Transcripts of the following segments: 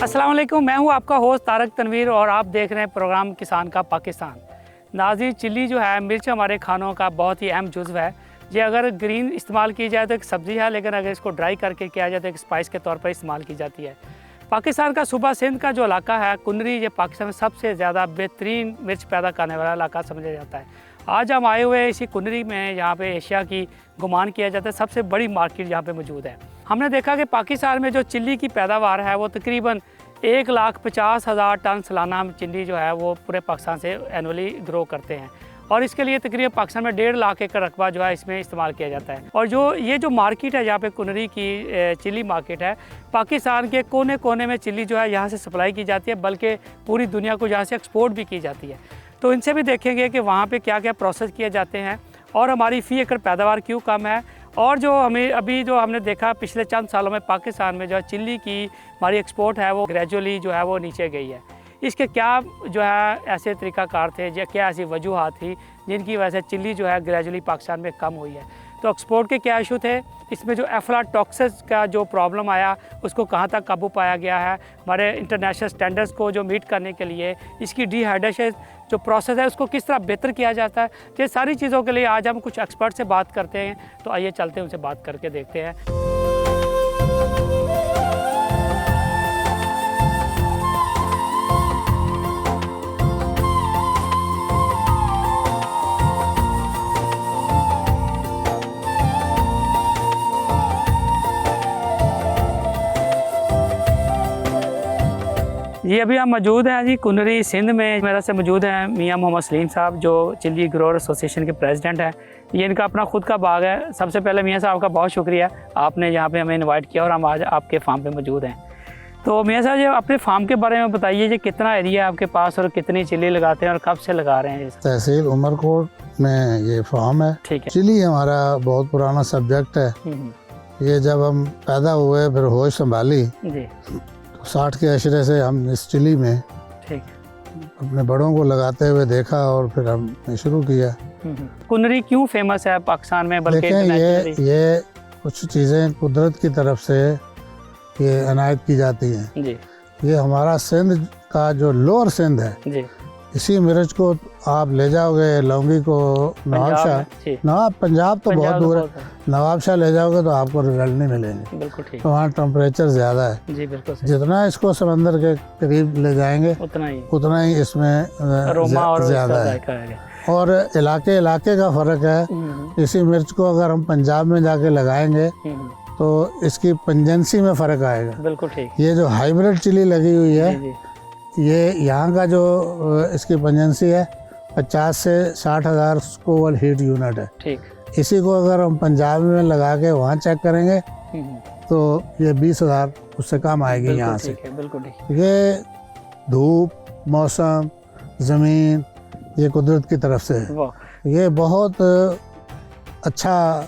अस्सलाम वालेकुम, मैं हूं आपका होस्ट तारक तनवीर और आप देख रहे हैं प्रोग्राम किसान का पाकिस्तान। नाज़रीन, चिल्ली जो है मिर्च हमारे खानों का बहुत ही अहम जुज़्व है। ये अगर ग्रीन इस्तेमाल की जाए तो एक सब्ज़ी है, लेकिन अगर इसको ड्राई करके किया जाए तो एक स्पाइस के तौर पर इस्तेमाल की जाती है। पाकिस्तान का सूबा सिंध का जो इलाका है कुनरी, ये पाकिस्तान में सबसे ज़्यादा बेहतरीन मिर्च पैदा करने वाला इलाका समझा जाता है। आज हम आए हुए इसी कुनरी में, यहाँ पे एशिया की गुमान किया जाता है सबसे बड़ी मार्केट यहाँ पे मौजूद है। हमने देखा कि पाकिस्तान में जो चिल्ली की पैदावार है वो तकरीबन 1,50,000 टन सालाना हम चिल्ली जो है वो पूरे पाकिस्तान से एनुअली ग्रो करते हैं और इसके लिए तकरीबन पाकिस्तान में 1.5 लाख एकड़ रकबा जो है इसमें इस्तेमाल किया जाता है। और जो मार्केट है यहाँ पे कुनरी की चिल्ली मार्केट है, पाकिस्तान के कोने कोने में चिल्ली जो है यहाँ से सप्लाई की जाती है, बल्कि पूरी दुनिया को यहाँ से एक्सपोर्ट भी की जाती है। तो इनसे भी देखेंगे कि वहाँ पे क्या क्या प्रोसेस किए जाते हैं और हमारी फ़ी एकड़ पैदावार क्यों कम है, और जो हमें अभी जो हमने देखा पिछले चंद सालों में पाकिस्तान में जो है चिल्ली की हमारी एक्सपोर्ट है वो ग्रेजुअली जो है वो नीचे गई है। इसके क्या जो है ऐसे तरीक़ाकार थे या क्या ऐसी वजूहत थी जिनकी वजह से चिल्ली जो है ग्रेजुअली पाकिस्तान में कम हुई है। तो एक्सपोर्ट के क्या इशू थे, इसमें जो एफ्लाटॉक्सिस का जो प्रॉब्लम आया उसको कहाँ तक काबू पाया गया है, हमारे इंटरनेशनल स्टैंडर्ड्स को जो मीट करने के लिए इसकी डिहाइड्रेशन जो प्रोसेस है उसको किस तरह बेहतर किया जाता है, ये सारी चीज़ों के लिए आज हम कुछ एक्सपर्ट से बात करते हैं। तो आइए चलते हैं, उनसे बात करके देखते हैं। जी अभी हम मौजूद हैं जी कुनरी सिंध में। मेरे से मौजूद हैं मियां मोहम्मद सलीम साहब जो चिल्ली ग्रोअर एसोसिएशन के प्रेसिडेंट हैं। ये इनका अपना खुद का बाग है। सबसे पहले मियां साहब का बहुत शुक्रिया, आपने यहाँ पे हमें इनवाइट किया और हम आज आपके फार्म पे मौजूद हैं। तो मियां साहब ये अपने फार्म के बारे में बताइए, जी कितना एरिया है आपके पास और कितनी चिल्ली लगाते हैं और कब से लगा रहे हैं? तहसील उमरकोट में ये फार्म है। ठीक है। चिल्ली हमारा बहुत पुराना सब्जेक्ट है। ये जब हम पैदा हुए फिर होश संभाली जी 60 के अशरे से हम इस चिल्ली में ठीक अपने बड़ों को लगाते हुए देखा और फिर हमने शुरू किया। कुनरी क्यों फेमस है पाकिस्तान में? बल्कि ये कुछ चीज़ें कुदरत की तरफ से ये अनायत की जाती हैं जी। ये हमारा सिंध का जो लोअर सिंध है जी, इसी मिर्च को आप ले जाओगे लौंगी को नवाब पंजाब तो बहुत दूर है, नवाबशाह ले जाओगे तो आपको रिजल्ट नहीं मिलेंगे। बिल्कुल ठीक। तो वहाँ टेम्परेचर ज़्यादा है जी बिल्कुल। जितना इसको समंदर के करीब ले जाएंगे उतना ही इसमें ज़्यादा है। और इलाके का फ़र्क है। इसी मिर्च को अगर हम पंजाब में जाके लगाएंगे तो इसकी पंजेंसी में फ़र्क आएगा। बिल्कुल ठीक। ये जो हाइब्रिड चिल्ली लगी हुई है ये यहाँ का जो इसकी पंजेंसी है 50 से 60 हज़ार स्कोवल हीट यूनिट है। ठीक। इसी को अगर हम पंजाब में लगा के वहाँ चेक करेंगे तो ये 20,000 उससे कम आएगी यहाँ से। बिल्कुल ठीक। ये धूप, मौसम, ज़मीन ये कुदरत की तरफ से है। ये बहुत अच्छा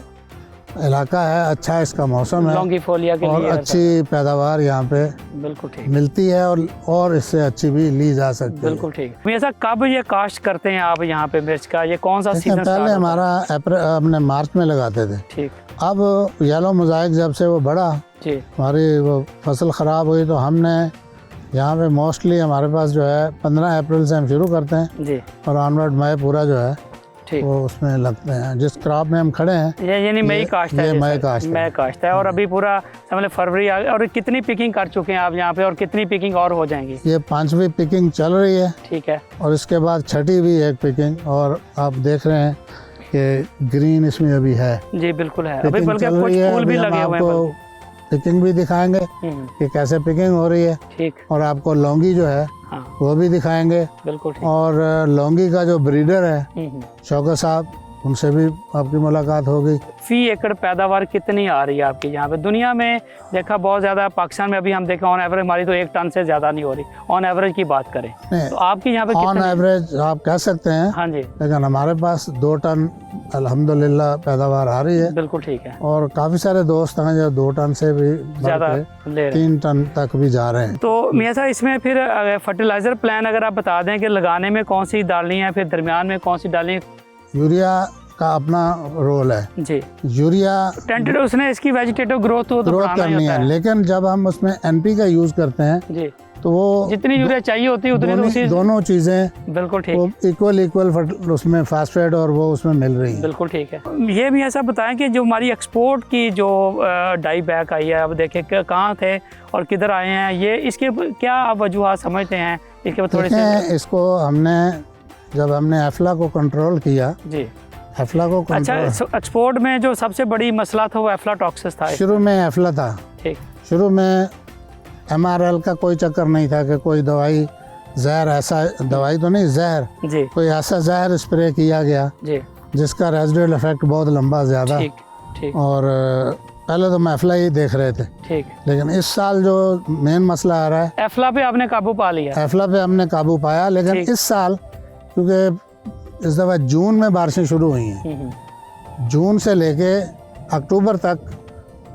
इलाका है, अच्छा इसका मौसम है और अच्छी पैदावार यहाँ पे बिल्कुल ठीक मिलती है और इससे अच्छी भी ली जा सकती है। बिल्कुल ठीक। ऐसा कब ये काश्त करते हैं आप यहाँ पे मिर्च का? ये कौन सा सीजन? पहले हमारा अप्रैल हमने मार्च में लगाते थे। ठीक। अब येलो मोज़ाइक जब से वो बढ़ा जी, हमारी वो फसल ख़राब हुई तो हमने यहाँ पे मोस्टली हमारे पास जो है 15 अप्रैल से हम शुरू करते हैं जी और ऑनवर्ड मई पूरा जो है वो उसमें लगते हैं। जिस क्रॉप में हम खड़े हैं यानी मई काश्त है। ये मई काश्त है और अभी पूरा समझ फरवरी आ गया। और कितनी पिकिंग कर चुके हैं आप यहाँ पे और कितनी पिकिंग और हो जाएंगी? ये 5वीं पिकिंग चल रही है। ठीक है। और इसके बाद 6ठी भी एक पिकिंग और आप देख रहे हैं कि ग्रीन इसमें अभी है। जी बिल्कुल है। अभी बल्कि कुछ फूल भी लगे हुए हैं। पिकिंग भी दिखाएंगे कि कैसे पिकिंग हो रही है। ठीक। और आपको लौंगी जो है वो भी दिखाएंगे। बिल्कुल ठीक। और लौंगी का जो ब्रीडर है शौकत साहब, उनसे भी आपकी मुलाकात होगी। फी एकड़ पैदावार कितनी आ रही है आपकी यहाँ पे? दुनिया में देखा बहुत ज़्यादा, पाकिस्तान में अभी हम देखें ऑन एवरेज हमारी तो 1 टन से ज़्यादा नहीं हो रही। ऑन एवरेज की बात करें तो आपकी यहाँ पे ऑन एवरेज आप कह सकते हैं। हाँ जी। लेकिन हमारे पास 2 टन अल्हम्दुलिल्लाह पैदावार आ रही है। बिल्कुल ठीक है। और काफ़ी सारे दोस्त हैं जो 2 टन से भी ज़्यादा 3 टन तक भी जा रहे हैं। तो मियां साहब इसमें फिर फर्टिलाइज़र प्लान अगर आप बता दें कि लगाने में कौन सी डालनी है, फिर दरमियान में कौन सी डालनी है? यूरिया का अपना रोल है जी। यूरिया उसने इसकी वेजिटेटिव ग्रोथ करनी है, लेकिन जब हम उसमें एनपी का यूज करते हैं जी तो वो जितनी यूरिया चाहिए होती है उतनी तो उसी दोनों चीज़ें बिल्कुल ठीक, वो इक्वल उसमें फास्फेट और वो उसमें मिल रही है। बिल्कुल ठीक है। ये भी ऐसा बताएं कि जो हमारी एक्सपोर्ट की जो डाई बैक आई है, अब देखें कहाँ थे और किधर आए हैं, ये इसके क्या आप वजूहात समझते हैं? इसके थोड़े से इसको जब हमने एफ्ला को कंट्रोल किया जी, एफ्ला को अच्छा, एक्सपोर्ट में जो सबसे बड़ी मसला था वो एफ्लाटॉक्सिस था। शुरू में एफ्ला था, ठीक, शुरू में MRL का कोई चक्कर नहीं था कि कोई दवाई जहर, ऐसा दवाई तो नहीं, जहर जी, कोई ऐसा जहर स्प्रे किया गया जी, जिसका रेजिडुअल इफेक्ट बहुत लंबा ज़्यादा, ठीक, ठीक, और पहले तो एफ्ला ही देख रहे थे, ठीक। लेकिन इस साल जो मेन मसला आ रहा है, एफ्ला पे आपने काबू पा लिया? एफ्ला पे हमने काबू पाया, लेकिन ठीक। इस साल क्योंकि इस दफ़ा जून में बारिशें शुरू हुई हैं, जून से लेके अक्टूबर तक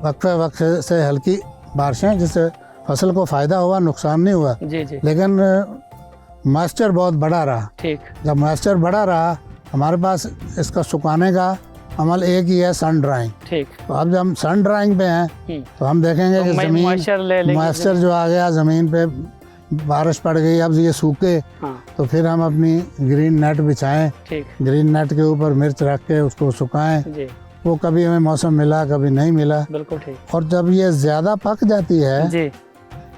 वक्फे से हल्की बारिशें, जिससे फसल को फ़ायदा हुआ, नुकसान नहीं हुआ, जी, जी, लेकिन मॉइस्चर बहुत बड़ा रहा। ठीक, जब मॉइस्चर बड़ा रहा, हमारे पास इसका सुखाने का अमल एक ही है, सन ड्राइंग। ठीक, तो अब जब हम सन ड्राइंग पे हैं तो हम देखेंगे तो कि ज़मीन मॉइस्चर जो आ गया, ज़मीन पे बारिश पड़ गई, अब ये सूखे, हाँ, तो फिर हम अपनी ग्रीन नेट बिछाएं, ठीक, ग्रीन नेट के ऊपर मिर्च रख के उसको सुखाएं। जी, वो कभी हमें मौसम मिला, कभी नहीं मिला, बिल्कुल ठीक, और जब ये ज़्यादा पक जाती है जी,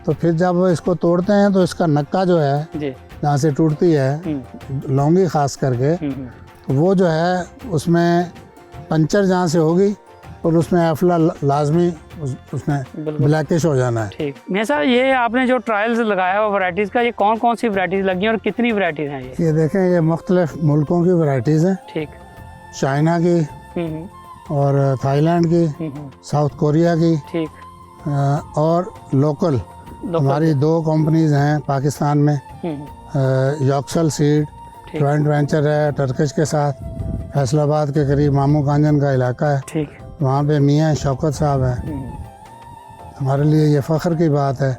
तो फिर जब इसको तोड़ते हैं तो इसका नक्का जो है, जी, जहाँ से टूटती है लौंगी खास करके, तो वो जो है उसमें पंचर जहाँ से होगी और उसमें एफ्ला लाजमी उसमें ब्लैकिश हो जाना है। ठीक। मियां साहब, ये आपने जो ट्रायल्स लगाया हुआ वैरायटीज़ का, ये कौन कौन सी वैरायटीज़ लगी हैं और कितनी वैरायटीज़ हैं ये? ये देखें, ये मुख्तलिफ मुल्कों की वैरायटीज़ हैं, ठीक, चाइना की और थाईलैंड की, साउथ कोरिया की, ठीक, और लोकल हमारी 2 कंपनीज हैं पाकिस्तान में, यॉक्सल सीड जॉइंट वेंचर है टर्किश के साथ, फैसलाबाद के करीब मामू कांजन का इलाका है, ठीक, वहाँ पे मियाँ शौकत साहब हैं। हमारे लिए ये फ़ख्र की बात है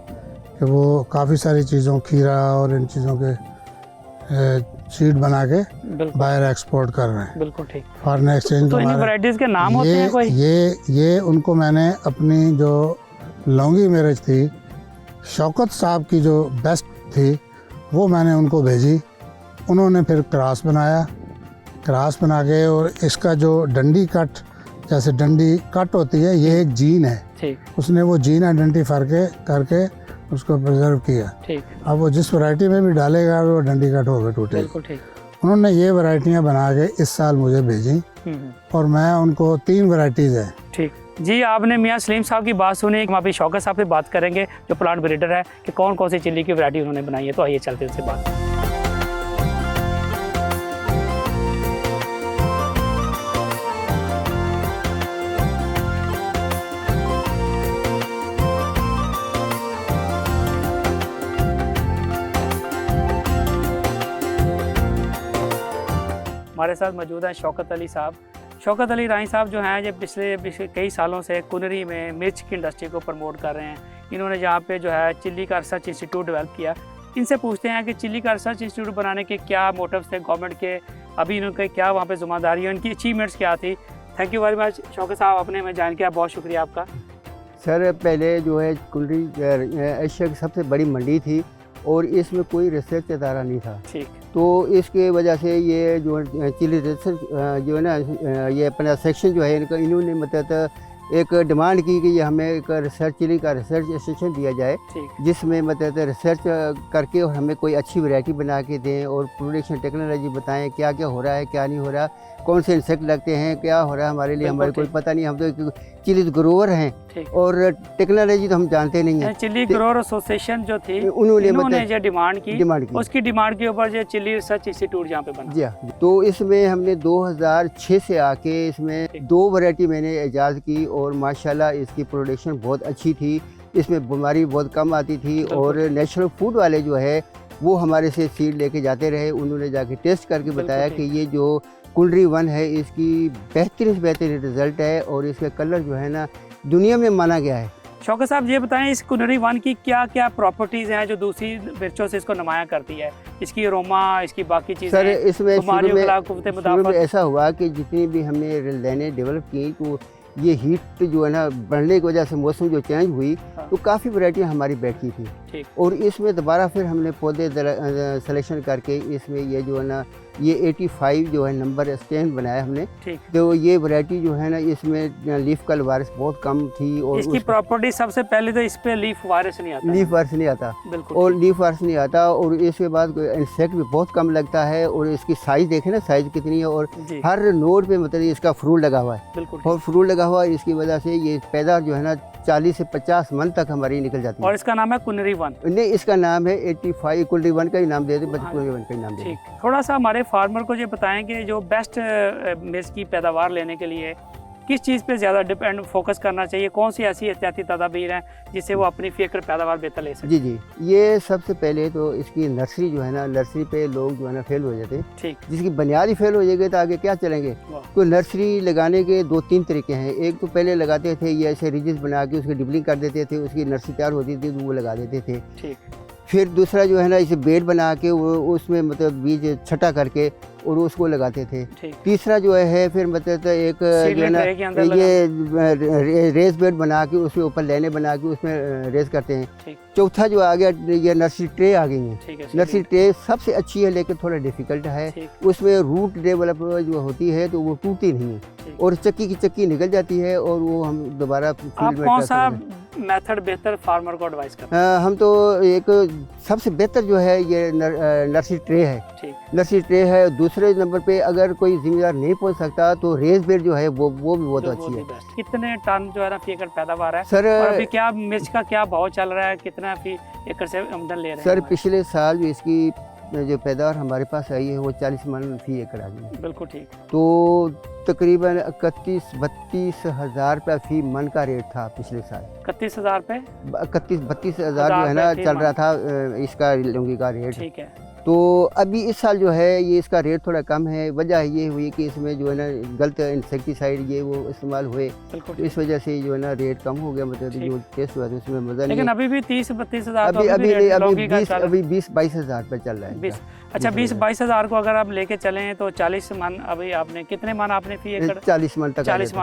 कि वो काफ़ी सारी चीज़ों, खीरा और इन चीज़ों के सीड बना के बाहर एक्सपोर्ट कर रहे हैं। बिल्कुल ठीक। Foreign exchange. तो इन वैरायटीज़ के नाम होते हैं कोई? ये उनको मैंने अपनी जो लौंगी मिर्च थी, शौकत साहब की जो बेस्ट थी, वो मैंने उनको भेजी, उन्होंने फिर क्रॉस बनाया, क्रॉस बना के, और इसका जो डंडी कट, जैसे डंडी कट होती है, ये एक जीन है, ठीक, उसने वो जीन आइडेंटिफाई करके उसको प्रिजर्व किया। ठीक, अब वो जिस वैरायटी में भी डालेगा वो डंडी कट होकर टूटेगा। बिल्कुल ठीक। उन्होंने ये वैरायटियाँ बना के इस साल मुझे भेजी, और मैं उनको 3 वैरायटीज़ है। ठीक जी, आपने मियाँ सलीम साहब की बात सुनी, हम अभी शौकत साहब से बात करेंगे जो प्लांट ब्रीडर है, कि कौन कौन सी चिल्ली की वैरायटी उन्होंने बनाई है। तो आइए चलते उनसे बात। हमारे साथ मौजूद हैं शौकत अली साहब। शौकत अली राही साहब जो हैं, ये पिछले कई सालों से कुनरी में मिर्च की इंडस्ट्री को प्रमोट कर रहे हैं। इन्होंने यहाँ पे जो है चिल्ली का रिसर्च इंस्टीट्यूट डेवलप किया। इनसे पूछते हैं कि चिल्ली का रिसर्च इंस्टीट्यूट बनाने के क्या मोटिव्स थे गवर्नमेंट के, अभी इनके क्या वहाँ पे जिम्मेदारी है, इनकी अचीवमेंट्स क्या थी। Thank you very much Shaukat साहब, आपने हमें जान किया, बहुत शुक्रिया आपका। सर, पहले जो है कुनरी एशिया की सबसे बड़ी मंडी थी और इसमें कोई रिसर्च अदारा नहीं था। ठीक। तो इसके वजह से ये जो चिल्ली रिसर्च जो है ना, ये अपना सेक्शन जो है इनका, इन्होंने मतलब एक डिमांड की कि ये हमें एक रिसर्च चिल्ली का रिसर्च सेक्शन दिया जाए, जिसमें मतलब रिसर्च करके और हमें कोई अच्छी वैरायटी बना के दें और प्रोडक्शन टेक्नोलॉजी बताएं, क्या क्या हो रहा है, क्या नहीं हो रहा, कौन से इंसेक्ट लगते हैं, क्या हो रहा है हमारे लिए, हमारे कोई पता नहीं। हम तो चिल्ली ग्रोवर हैं और टेक्नोलॉजी तो हम जानते नहीं हैं। चिल्ली ग्रोवर एसोसिएशन जो थी, उन्होंने जो डिमांड की उसकी डिमांड के ऊपर जो चिल्ली रिसर्च इंस्टीट्यूट यहाँ पे बना। जी हाँ। तो इसमें हमने 2006 से आके इसमें 2 वैरायटी मैंने इजाज़ की और माशाल्लाह इसकी प्रोडक्शन बहुत अच्छी थी, इसमें बीमारी बहुत कम आती थी। और नेशनल फूड वाले जो है वो हमारे से सीड लेके जाते रहे, उन्होंने जाके टेस्ट करके बताया कि ये जो कुनरी 1 है इसकी बेहतरीन से बेहतरीन रिज़ल्ट है और इसका कलर जो है ना दुनिया में माना गया है। शौकत साहब, ये बताएं इस कुनरी 1 की क्या क्या प्रॉपर्टीज़ हैं जो दूसरी मिर्चों से इसको नुमाया करती है, इसकी अरोमा, इसकी बाकी चीज़ें? सर, इसमें शुरू में ऐसा हुआ कि जितनी भी हमने लाइनें डेवलप की, तो ये हीट जो है ना बढ़ने की वजह से मौसम जो चेंज हुई, तो काफ़ी वैरायटियाँ हमारी बैठी थी। ठीक। और इसमें दोबारा फिर हमने पौधे सिलेक्शन करके इसमें ये जो है ना ये 85 जो है नंबर स्टैंड बनाया हमने। ठीक। तो ये वैरायटी जो है ना इसमें लीफ कल वायरस बहुत कम थी और इसकी प्रॉपर्टी सबसे पहले तो इस पे लीफ वायरस नहीं आता। लीफ वायरस नहीं आता, बिल्कुल। और लीफ वायरस नहीं आता, और इसके बाद इंसेक्ट भी बहुत कम लगता है। और इसकी साइज देखें ना, साइज कितनी है, और जी। हर नोड पे मतलब इसका फ्रूट लगा हुआ है, बिल्कुल। और फ्रूट लगा हुआ है। इसकी वजह से ये पैदावार जो है ना 40 से 50 मन तक हमारी निकल जाती है। और इसका नाम है कुनरी वन। नहीं, इसका नाम है 85 कुनरी वन का ही नाम दे दे, कुनरी वन का ही नाम दे दे। ठीक। थोड़ा सा हमारे फार्मर को ये बताएं कि जो बेस्ट मिर्च की पैदावार लेने के लिए किस चीज़ पे ज़्यादा फोकस करना चाहिए, कौन सी ऐसी एहतियाती तदाबीर हैं जिससे वो अपनी फी एकड़ पैदावार बेहतर ले सकें? जी जी, ये सबसे पहले तो इसकी नर्सरी जो है ना, नर्सरी पे लोग जो है ना फेल हो जाते हैं। ठीक। जिसकी बुनियाद ही फेल हो जाएगी तो आगे क्या चलेंगे। तो नर्सरी लगाने के 2-3 तरीके हैं। एक तो पहले लगाते थे ये ऐसे रिजेस बना के उसकी डिबलिंग कर देते थे, उसकी नर्सरी तैयार होती थी तो वो लगा देते थे। ठीक। फिर दूसरा जो है ना इसे बेड बना के वो उसमें मतलब बीज छटा करके और उसको लगाते थे। ठीक। तीसरा जो है फिर मतलब एक जो है ना ये रेस बेड बना के उसके ऊपर लेने बना के उसमें रेस करते हैं। ठीक। चौथा जो आ गया ये नर्सरी ट्रे आ गई है। ठीक है। नर्सरी ट्रे सबसे अच्छी है लेकिन थोड़ा डिफिकल्ट है। ठीक। उसमें रूट डेवलप जो होती है तो वो टूटती नहीं है और चक्की की चक्की निकल जाती है और वो हम दोबारा आप कौन सा मेथड बेहतर फार्मर को एडवाइस करते हैं? हम तो एक सबसे बेहतर जो है ये नर्सरी ट्रे है। ठीक। नर्सरी ट्रे है। दूसरे नंबर पे अगर कोई जिम्मेदार नहीं पहुंच सकता तो रेस बेड जो है वो भी बहुत अच्छी है। कितने टन जो है ना फी एकड़ पैदावार है सर? और अभी क्या मिर्च का क्या भाव चल रहा है, कितना फी एकड़ से आमदन ले रहे हैं? सर पिछले साल जो इसकी जो पैदावार हमारे पास आई है वो 40 मन फी एकड़ आ गई। बिल्कुल ठीक। तो तकरीबन 31-32 हज़ार रुपया फी मन का रेट था पिछले साल। 31,000 पे 31-32 हज़ार जो है ना चल रहा था इसका लौंगी का रेट। ठीक है। तो अभी इस साल जो है ये इसका रेट थोड़ा कम है। वजह ये हुई कि इसमें जो है ना गलत इंसेक्टिसाइड ये वो इस्तेमाल हुए, तो इस वजह से जो है ना रेट कम हो गया। मतलब जो टेस्ट हुआ था उसमें मजा नहीं। लेकिन अभी भी 30-32 हज़ार अभी 20-22 हज़ार रुपये चल रहा है। अच्छा, 20-22 हज़ार को अगर आप लेके चलें तो 40 मन, अभी आपने कितने मन आपने फी एकड़? 40 मन तक।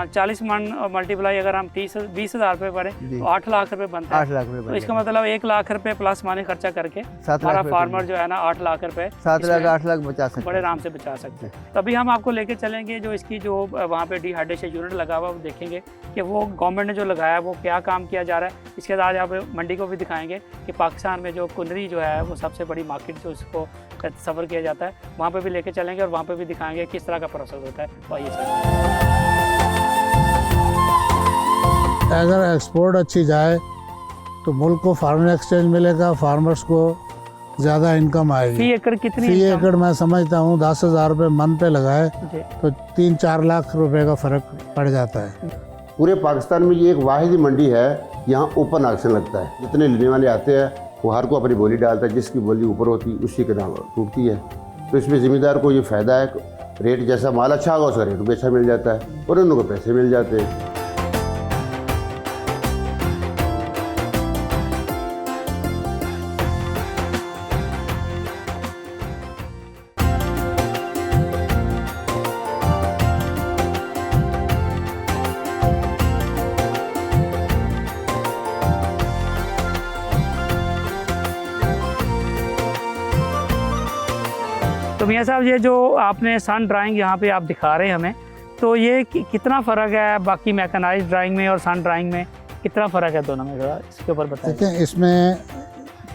40 मन मल्टीप्लाई अगर हम 20 हज़ार रुपये करें तो 8 लाख रुपये बनता है। 8 लाख रुपये। तो इसका मतलब 1 लाख रुपये प्लस माने खर्चा करके हमारा फार्मर जो है ना 8 लाख रुपये 7 लाख 8 लाख बचा सकते, बड़े आराम से बचा सकते हैं। तभी हम आपको लेके चलेंगे जो इसकी जो वहाँ पे डिहाइड्रेशन यूनिट लगा हुआ वो देखेंगे कि वो गवर्नमेंट ने जो लगाया है वो क्या काम किया जा रहा है। इसके बाद आप मंडी को भी दिखाएंगे कि पाकिस्तान में जो कुनरी जो है वो सबसे बड़ी मार्केट जो उसको सफ़र किया जाता है, वहाँ पे भी लेके चलेंगे और वहाँ पे भी दिखाएंगे किस तरह का प्रोसेस होता है। और ये अगर एक्सपोर्ट अच्छी जाए तो मुल्क को फॉरेन एक्सचेंज मिलेगा, फार्मर्स को ज़्यादा इनकम आएगी। फी एकड़ कितनी? फी एकड़ मैं समझता हूँ 10,000 रुपये मन पे लगाए तो 3-4 लाख रुपए का फ़र्क पड़ जाता है। पूरे पाकिस्तान में ये एक वाहिद मंडी है, यहाँ ओपन ऑक्शन लगता है। जितने लेने वाले आते हैं वो हर को अपनी बोली डालता है, जिसकी बोली ऊपर होती है उसी के नाम टूटती है। तो इसमें ज़िम्मेदार को ये फ़ायदा है, रेट जैसा माल अच्छा होगा उसका रेट भी अच्छा मिल जाता है और उन लोगों को पैसे मिल जाते हैं। तो मियाँ साहब ये जो आपने सन ड्राइंग यहाँ पे आप दिखा रहे हैं हमें, तो ये कितना फ़र्क है बाकी मैकेनाइज्ड ड्राइंग में और सन ड्राइंग में, कितना फ़र्क है दोनों में, थोड़ा इसके ऊपर बताइए। देखिए इसमें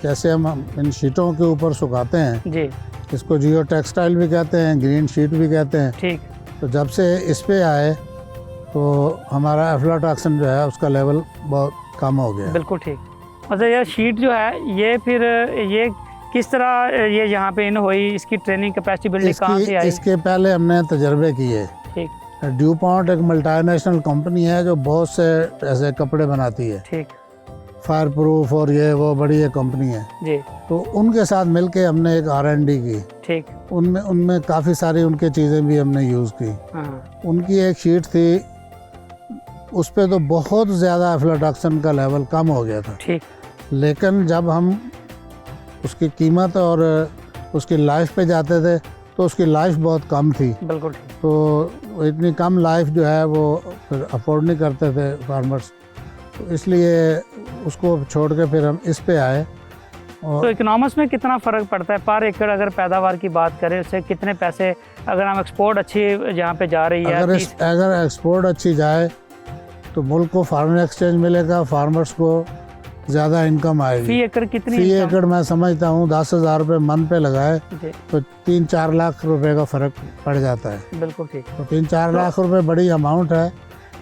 जैसे हम इन शीटों के ऊपर सुखाते हैं जी, इसको जियो टेक्सटाइल भी कहते हैं, ग्रीन शीट भी कहते हैं। ठीक। तो जब से इस पे आए तो हमारा एफ्लाटॉक्सिन जो है उसका लेवल बहुत कम हो गया। बिल्कुल ठीक। मतलब ये शीट जो है ये फिर ये किस तरह ये यहाँ पे इन हुई, इसकी ट्रेनिंग कैपेसिटी बिल्डिंग कहाँ से आई? इसके पहले हमने तजर्बे किए। ठीक। ड्यूपॉन्ट एक मल्टीनेशनल कंपनी है जो बहुत से ऐसे कपड़े बनाती है, ठीक, फायर प्रूफ और ये वो बड़ी एक कंपनी है जी। तो उनके साथ मिलके हमने एक R&D की। ठीक। उनमें काफ़ी सारी उनकी चीज़ें भी हमने यूज़ की। हाँ। उनकी एक शीट थी, उस पर तो बहुत ज़्यादा एफ्लाटॉक्सिन का लेवल कम हो गया था। ठीक। लेकिन जब हम उसकी कीमत और उसकी लाइफ पे जाते थे तो उसकी लाइफ बहुत कम थी। बिल्कुल। तो इतनी कम लाइफ जो है वो फिर अफोर्ड नहीं करते थे फार्मर्स, तो इसलिए उसको छोड़ के फिर हम इस पे आए तो इकोनॉमिक्स में कितना फ़र्क पड़ता है पर एकड़? अगर पैदावार की बात करें उससे कितने पैसे, अगर हम एक्सपोर्ट अच्छी जहाँ पे जा रही है, अगर एक्सपोर्ट अच्छी जाए तो मुल्क को फॉरेन एक्सचेंज मिलेगा, फार्मर्स को ज़्यादा इनकम आएगी। फी एकड़ कितनी? फी एकड़ मैं समझता हूँ 10,000 रुपये मन पे लगाए तो 3-4 लाख रुपए का फ़र्क पड़ जाता है। बिल्कुल ठीक। तो 3-4 लाख रुपए बड़ी अमाउंट है।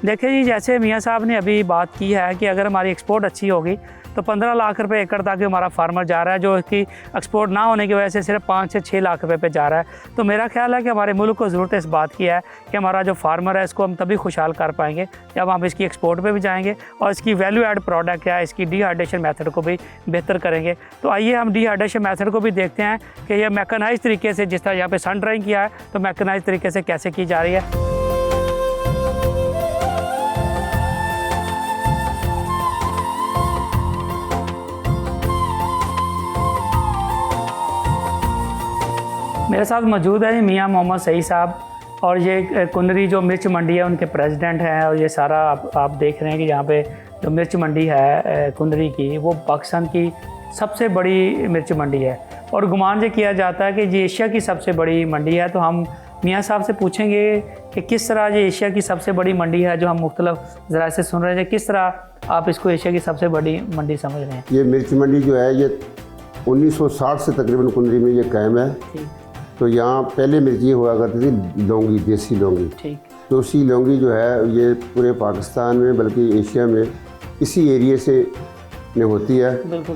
देखिए जी, जैसे मियाँ साहब ने अभी बात की है कि अगर हमारी एक्सपोर्ट अच्छी होगी तो 15 लाख रुपए एकड़ तक हमारा फार्मर जा रहा है, जो कि एक्सपोर्ट ना होने की वजह से सिर्फ 5 से 6 लाख रुपए पे जा रहा है। तो मेरा ख्याल है कि हमारे मुल्क को ज़रूरत इस बात की है कि हमारा जो फार्मर है इसको हम तभी खुशहाल कर पाएंगे जब हम इसकी एक्सपोर्ट पे भी जाएंगे और इसकी वैल्यू एड प्रोडक्ट है, इसकी डिहाइड्रेशन मेथड को भी बेहतर करेंगे। तो आइए हम डिहाइड्रेशन मेथड को भी देखते हैं कि यह मैकेनाइज तरीके से, जिस तरह यहाँ पे सन ड्राइंग किया है, तो मैकेनाइज तरीके से कैसे की जा रही है। मेरे साथ मौजूद है मियाँ मोहम्मद सईद साहब, और ये कुंदरी जो मिर्च मंडी है उनके प्रेसिडेंट हैं। और ये सारा आप देख रहे हैं कि यहाँ पे जो मिर्च मंडी है कुंदरी की, वो पाकिस्तान की सबसे बड़ी मिर्च मंडी है और गुमान ये किया जाता है कि ये एशिया की सबसे बड़ी मंडी है। तो हम मियाँ साहब से पूछेंगे कि किस तरह ये एशिया की सबसे बड़ी मंडी है जो हम मुख्तलिफ ज़राए से सुन रहे हैं, किस तरह आप इसको एशिया की सबसे बड़ी मंडी समझ रहे हैं? ये मिर्च मंडी जो है ये 1960 से तकरीबन कुंदरी में ये कायम है। तो यहाँ पहले मिर्ची हुआ करती थी लौंगी, देसी लौंगी। ठीक। तो उसी लौंगी जो है ये पूरे पाकिस्तान में बल्कि एशिया में इसी एरिए से ने होती है।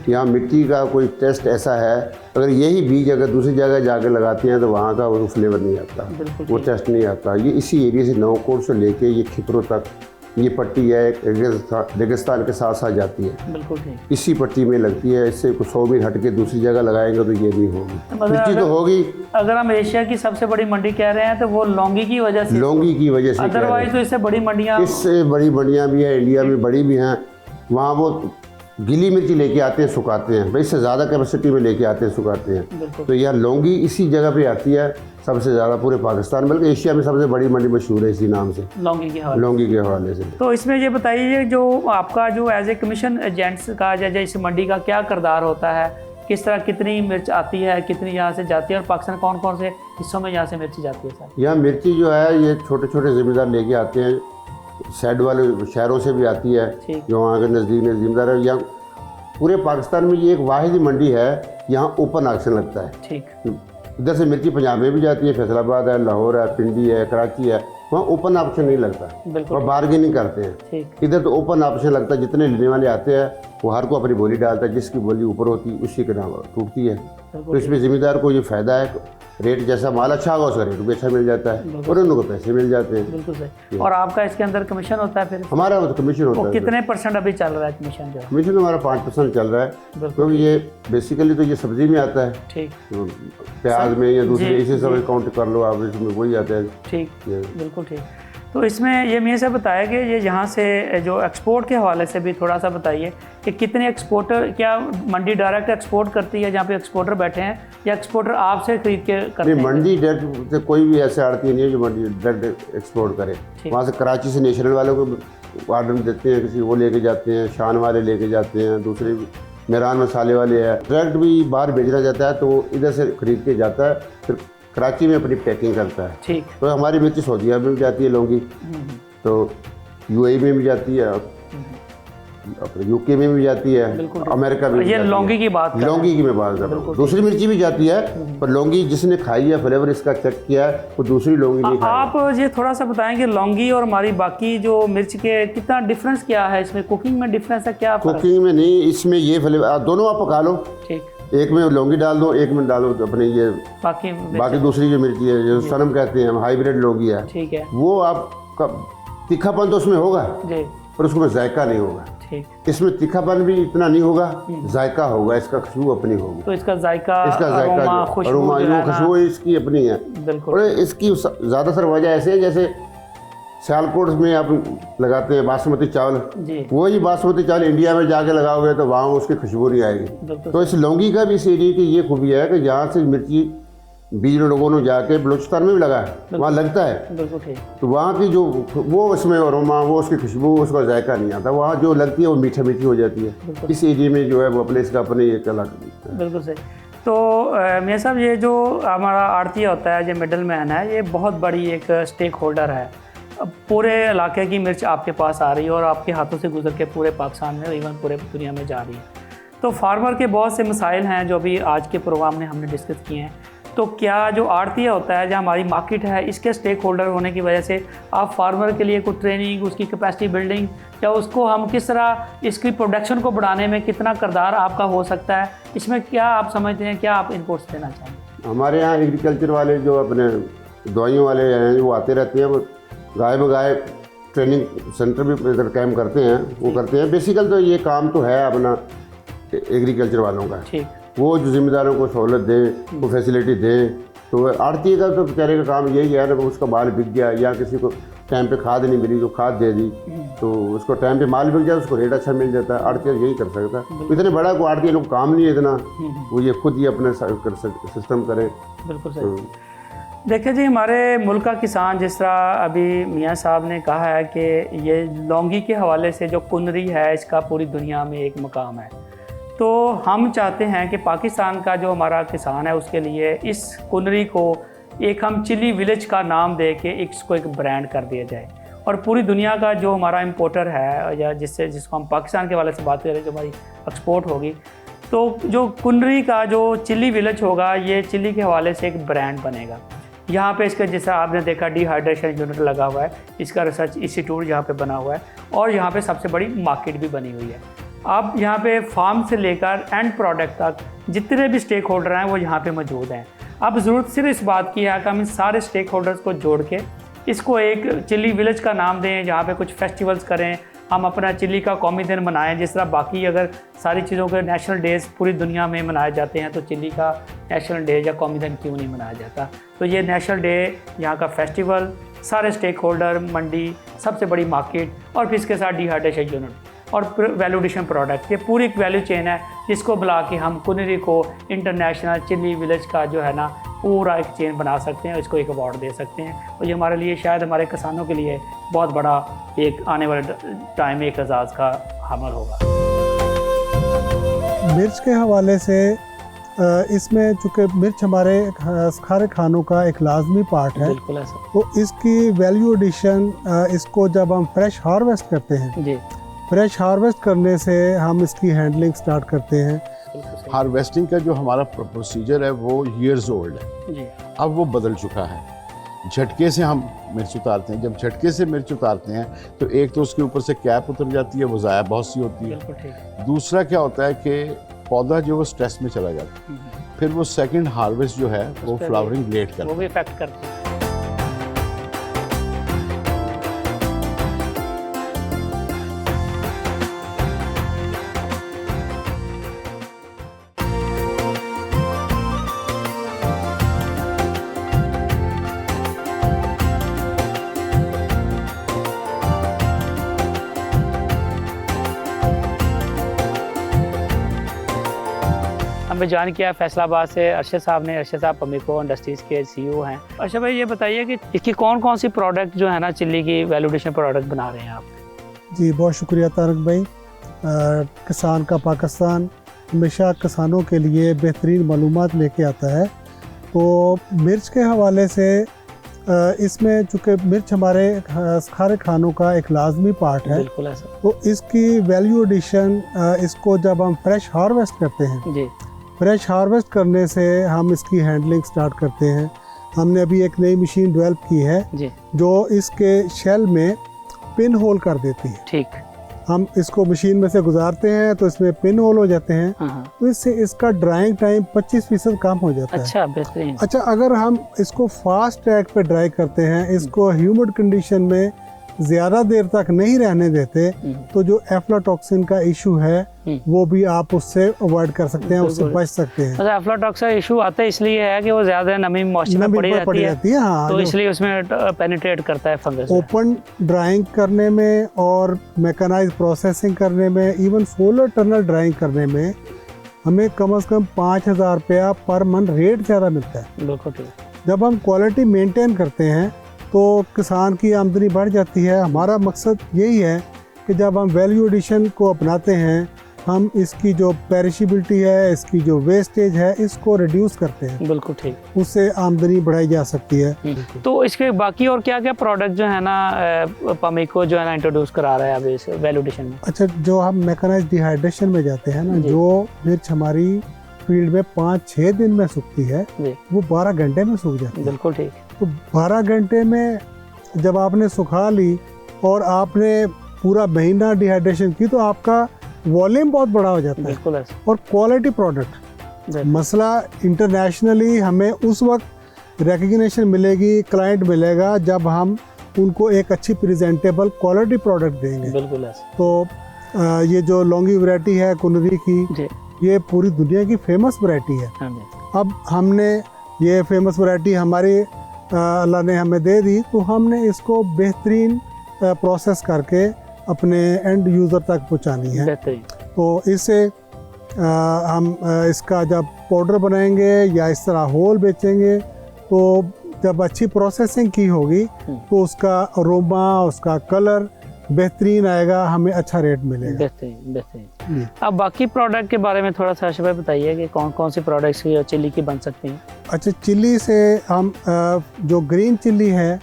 यहाँ मिट्टी का कोई टेस्ट ऐसा है, अगर यही बीज अगर दूसरी जगह जाकर लगाते हैं तो वहाँ का वो फ्लेवर नहीं आता, वो टेस्ट नहीं आता। ये इसी एरिए से नौकोट से लेके ये खिपरों तक ये पट्टी है रेगिस्तान के साथ साथ जाती है। बिल्कुल ठीक। इसी पट्टी में लगती है। इससे कुछ 100 मील हट के दूसरी जगह लगाएंगे तो ये नहीं होगी, मिर्ची तो होगी। अगर हम एशिया की सबसे बड़ी मंडी कह रहे हैं तो वो लौंगी की वजह से, लौंगी की वजह से। अदरवाइज तो इससे बड़ी मंडियाँ, इससे बड़ी मंडियाँ भी हैं, इंडिया में बड़ी भी हैं। वहाँ वो गीली मिर्ची लेके आते हैं, सुखाते हैं, भाई इससे ज़्यादा कैपेसिटी में लेके आते हैं, सुखाते हैं। तो यह लौंगी इसी जगह पे आती है सबसे ज़्यादा पूरे पाकिस्तान, बल्कि एशिया में सबसे बड़ी मंडी मशहूर है इसी नाम से, लौंगी के हवाले से। तो इसमें ये बताइए जो आपका जो एज ए कमीशन एजेंट्स का या इस मंडी का क्या किरदार होता है, किस तरह कितनी मिर्च आती है, कितनी यहाँ से जाती है और पाकिस्तान कौन कौन से हिस्सों में यहाँ से मिर्ची जाती है? सर यहाँ मिर्ची जो है ये छोटे छोटे ज़मींदार लेके आते हैं, साइड वाले शहरों से भी आती है जो वहाँ के नज़दीक ज़मींदार है। यहाँ पूरे पाकिस्तान में ये एक वाहिद मंडी है, यहाँ ओपन ऑक्शन लगता है। ठीक। इधर से मिर्ची पंजाब में भी जाती है, फैसलाबाद है, लाहौर है, पिंडी है, कराची है, वहाँ ओपन ऑप्शन नहीं लगता और बार्गेनिंग करते हैं। इधर तो ओपन ऑप्शन लगता है, जितने लेने वाले आते हैं वो हर को अपनी बोली डालता है, जिसकी बोली ऊपर होती है उसी के नाम टूटती है। तो इसमें ज़िम्मेदार को ये फ़ायदा है, रेट जैसा माल अच्छा होगा उसका रेट भी अच्छा मिल जाता है और उनको पैसे मिल जाते हैं। बिल्कुल सही। और आपका इसके अंदर कमीशन होता है फिर? हमारा कमीशन होता है। कितने % अभी चल रहा है कमीशन? जो कमीशन हमारा 5% चल रहा है, क्योंकि ये बेसिकली तो ये सब्जी में आता है। ठीक। तो प्याज में या दूसरे इसी सब काउंट कर लो आप, इसमें वही आता है। ठीक, बिल्कुल ठीक। तो इसमें ये मेरे से बताया कि ये यहाँ से जो एक्सपोर्ट के हवाले से भी थोड़ा सा बताइए कि कितने एक्सपोर्टर, क्या मंडी डायरेक्ट एक्सपोर्ट करती है जहाँ पे एक्सपोर्टर बैठे हैं, या एक्सपोर्टर आपसे खरीद के करते हैं? मंडी डायरेक्ट से कोई भी ऐसे आड़ती नहीं है जो मंडी डायरेक्ट एक्सपोर्ट करे। वहाँ से कराची से नेशनल वालों को ऑर्डर देते हैं, किसी वो लेके जाते हैं, शान वाले लेके जाते हैं, दूसरे मेहरान मसाले वाले हैं, डायरेक्ट भी बाहर भेजना जाता है तो वो इधर से खरीद के जाता है, फिर कराची में अपनी पैकिंग करता है। ठीक। तो हमारी मिर्ची सऊदीया में भी जाती है लौंगी, तो यूएई में भी जाती है, अपने यूके में भी जाती है, अमेरिका में भी। ये लौंगी की बात, लौंगी की मैं बात कर रहा हूँ। दूसरी मिर्ची भी जाती है, पर लौंगी जिसने खाई है, फ्लेवर इसका चेक किया है, वो दूसरी लौंगी नहीं खाई। आप ये थोड़ा सा बताएंगे लौंगी और हमारी बाकी जो मिर्च के कितना डिफरेंस क्या है, इसमें कुकिंग में डिफरेंस है क्या? कुकिंग में नहीं, इसमें ये फ्लेवर दोनों आप पका लो। ठीक। एक में लौंगी डाल दो, एक में डालो अपने ये बाकी दूसरी जो मिर्ची है जो सनम कहते हैं, हाइब्रिड लौंगी है। ठीक है। वो आपका तीखापन तो उसमें होगा पर उसमें जायका नहीं होगा। ठीक। इसमें तीखापन भी इतना नहीं होगा, जायका होगा, इसका खुशबू अपनी होगी। तो इसका जायका खुशबू इसकी अपनी है। और इसकी ज़्यादातर वजह ऐसे है जैसे सियालकोट में आप लगाते हैं बासमती चावल, वही बासमती चावल इंडिया में जाके लगाओगे तो वहाँ उसकी खुशबू नहीं आएगी। तो इस लौंगी का भी इस एरिए की ये खूबी है कि यहाँ से मिर्ची बीज लोगों ने जाके बलूचिस्तान में भी लगा है, वहाँ लगता है। बिल्कुल ठीक। तो वहाँ की जो वो उसमें अरोमा, वो उसकी खुशबू, उसका जायका नहीं आता। वहाँ जो लगती है वो मीठा मीठी हो जाती है। इस एरिया में जो है वो अपने इसका अपने एक अलग। बिल्कुल सही। तो मियां साहब, ये जो हमारा आड़ती होता है, जो मिडल मैन है, ये बहुत बड़ी एक स्टेक होल्डर है। अब पूरे इलाके की मिर्च आपके पास आ रही है और आपके हाथों से गुजर के पूरे पाकिस्तान में, इवन पूरे दुनिया में जा रही है। तो फार्मर के बहुत से मसाइल हैं जो अभी आज के प्रोग्राम में हमने डिस्कस किए हैं। तो क्या जो आड़ती होता है, जो हमारी मार्केट है, इसके स्टेक होल्डर होने की वजह से आप फार्मर के लिए कोई ट्रेनिंग, उसकी कैपेसिटी बिल्डिंग, या उसको हम किस तरह इसकी प्रोडक्शन को बढ़ाने में कितना किरदार आपका हो सकता है, इसमें क्या आप समझते हैं, क्या आप इनपुट्स देना चाहेंगे? हमारे यहाँ एग्रीकल्चर वाले जो अपने दवाइयों वाले हैं वो आते रहते हैं, वो गाय बगाए ट्रेनिंग सेंटर भी इधर कैम्प करते हैं, वो करते हैं। बेसिकल तो ये काम तो है अपना एग्रीकल्चर वालों का। ठीक। वो जो जिम्मेदारों को सहूलत दें, वो फैसिलिटी दें। तो आड़ती का तो बेचारे का काम यही है ना, उसका माल बिक गया या किसी को टाइम पे खाद नहीं मिली तो खाद दे दी, तो उसको टाइम पे माल बिक जाए, उसको रेट अच्छा मिल जाता है। आड़ती यही कर सकता है। इतने बड़ा को आड़ती लोग काम नहीं है इतना, वो ये खुद ही अपने सिस्टम करें। बिल्कुल सही। देखिए जी, हमारे मुल्क का किसान, जिस तरह अभी मियां साहब ने कहा है कि ये लौंगी के हवाले से जो कुनरी है, इसका पूरी दुनिया में एक मकाम है। तो हम चाहते हैं कि पाकिस्तान का जो हमारा किसान है, उसके लिए इस कुनरी को एक हम चिली विलेज का नाम दे के इसको एक ब्रांड कर दिया जाए, और पूरी दुनिया का जो हमारा इम्पोर्टर है, या जिसको हम पाकिस्तान के वाले से बात करें, जो हमारी एक्सपोर्ट होगी, तो जो कुनरी का जो चिली विलेज होगा, ये चिली के हवाले से एक ब्रांड बनेगा। यहाँ पे इसका, जैसा आपने देखा, डिहाइड्रेशन यूनिट लगा हुआ है, इसका रिसर्च इंस्टीट्यूट यहाँ पे बना हुआ है, और यहाँ पे सबसे बड़ी मार्केट भी बनी हुई है। अब यहाँ पे फार्म से लेकर एंड प्रोडक्ट तक जितने भी स्टेक होल्डर हैं वो यहाँ पे मौजूद हैं। अब ज़रूरत सिर्फ इस बात की है कि हम इन सारे स्टेक होल्डर्स को जोड़ के इसको एक चिली विलेज का नाम दें, जहाँ पे कुछ फेस्टिवल्स करें, हम अपना चिली का कौमी दिन मनाएं। जिस तरह बाकी अगर सारी चीज़ों के नेशनल डेज़ पूरी दुनिया में मनाए जाते हैं, तो चिली का नेशनल डे या कौमी दिन क्यों नहीं मनाया जाता? तो ये नेशनल डे, यहाँ का फेस्टिवल, सारे स्टेक होल्डर, मंडी, सबसे बड़ी मार्केट, और फिर इसके साथ डिहाइड्रेशन यूनिट और वैल्यूडेशन प्रोडक्ट, ये पूरी एक वैल्यू चेन है जिसको बुला के हम कुनरी को इंटरनेशनल चिली विलेज का जो है ना पूरा एक चेन बना सकते हैं, इसको एक अवार्ड दे सकते हैं। और ये हमारे लिए, शायद हमारे किसानों के लिए बहुत बड़ा एक आने वाले टाइम में एक एजाज़ का हमल होगा। मिर्च के हवाले से इसमें चूँकि मिर्च हमारे खारे खानों का एक लाजमी पार्ट है, बिल्कुल ऐसा। तो इसकी वैल्यू एडिशन, इसको जब हम फ्रेश हार्वेस्ट करते हैं जी, फ्रेश हार्वेस्ट करने से हम इसकी हैंडलिंग स्टार्ट करते हैं। हार्वेस्टिंग का जो हमारा प्रोसीजर है वो ईयर्स ओल्ड है जी। अब वो बदल चुका है। झटके से हम मिर्च उतारते हैं, जब झटके से मिर्च उतारते हैं तो एक तो उसके ऊपर से कैप उतर जाती है, वो ज़ाया बहुत सी होती है। बिल्कुल ठीक। दूसरा क्या होता है कि पौधा जो वो स्ट्रेस में चला जाता है, फिर वो सेकंड हार्वेस्ट जो है वो फ्लावरिंग लेट करता है, वो भी इफेक्ट करती है। हमें जान किया फैसलाबाद से अरशद साहब ने। अरशद साहब पमिको इंडस्ट्रीज़ के CEO हैं। अच्छा भाई, ये बताइए कि इसकी कौन कौन सी प्रोडक्ट जो है ना चिल्ली की वैल्यूडेशन प्रोडक्ट बना रहे हैं आप? जी, बहुत शुक्रिया तारक भाई। किसान का पाकिस्तान हमेशा किसानों के लिए बेहतरीन मालूमात लेके आता है। तो मिर्च के हवाले से इसमें चूँकि मिर्च हमारे खारे खानों का एक लाजमी पार्ट है, बिल्कुल ऐसा। तो इसकी वैल्यू एडिशन, इसको जब हम फ्रेश हार्वेस्ट करते हैं, जी, फ्रेश हार्वेस्ट करने से हम इसकी हैंडलिंग स्टार्ट करते हैं। हमने अभी एक नई मशीन डेवलप की है जी, जो इसके शेल में पिन होल कर देती है। ठीक। हम इसको मशीन में से गुजारते हैं तो इसमें पिन होल हो जाते हैं, हाँ। तो इससे इसका ड्राइंग टाइम 25% कम हो जाता है। अच्छा, बेहतरीन। अच्छा, अगर हम इसको फास्ट ट्रैक पे ड्राई करते हैं, इसको ह्यूमिड कंडीशन में ज़्यादा देर तक नहीं रहने देते, तो जो एफ्लाटॉक्सिन का इशू है वो भी आप उससे अवॉइड कर सकते हैं, उससे बच सकते हैं। अच्छा, एफ्लाटॉक्सिन इशू आता है इसलिए है कि वो ज़्यादा नमी मॉइस्चर में पड़ी रहती है, हाँ, तो इसलिए उसमें पेनिट्रेट करता है फंगस। ओपन ड्राइंग करने में और मैकेनाइज प्रोसेसिंग करने में, इवन सोलर टनल ड्राइंग करने में हमें कम से कम 5,000 रुपया पर मन रेट ज़्यादा मिलता है। बिल्कुल ठीक। जब हम क्वालिटी मेंटेन करते हैं तो किसान की आमदनी बढ़ जाती है। हमारा मकसद यही है कि जब हम वैल्यू एडिशन को अपनाते हैं, हम इसकी जो पेरिशेबिलिटी है, इसकी जो वेस्टेज है, इसको रिड्यूस करते हैं। बिल्कुल ठीक। उससे आमदनी बढ़ाई जा सकती है। तो इसके बाकी और क्या क्या प्रोडक्ट जो है ना पमीको जो है ना इंट्रोड्यूस करा रहा है अभी इस वैल्यू एडिशन में? अच्छा, जो हम मैकेनाइज्ड डिहाइड्रेशन में जाते हैं ना, जी। जो मिर्च हमारी फील्ड में 5-6 दिन में सूखती है, जी। वो 12 घंटे में सूख जाती है। बिल्कुल ठीक। तो 12 घंटे में जब आपने सुखा ली और आपने पूरा महीना डिहाइड्रेशन की, तो आपका वॉल्यूम बहुत बड़ा हो जाता है। बिल्कुल ऐसा। और क्वालिटी प्रोडक्ट, मसला इंटरनेशनली हमें उस वक्त रिकग्निशन मिलेगी, क्लाइंट मिलेगा, जब हम उनको एक अच्छी प्रेजेंटेबल क्वालिटी प्रोडक्ट देंगे। बिल्कुल ऐसा। तो ये जो लॉन्गी वैरायटी है कुनरी की, जी। ये पूरी दुनिया की फेमस वैरायटी है। हाँ जी। अब हमने ये फेमस वैरायटी हमारी अल्लाह ने हमें दे दी, तो हमने इसको बेहतरीन प्रोसेस करके अपने एंड यूज़र तक पहुंचानी है। बेहतरीन। तो इससे हम इसका जब पाउडर बनाएंगे या इस तरह होल बेचेंगे, तो जब अच्छी प्रोसेसिंग की होगी तो उसका अरोमा, उसका कलर बेहतरीन आएगा, हमें अच्छा रेट मिलेगा। बेहतरीन बेहतरीन। अब बाकी प्रोडक्ट के बारे में थोड़ा सा अर्शद भाई बताइए कि कौन कौन सी प्रोडक्ट्स की चिल्ली की बन सकती हैं? अच्छा, चिल्ली से हम जो ग्रीन चिल्ली है,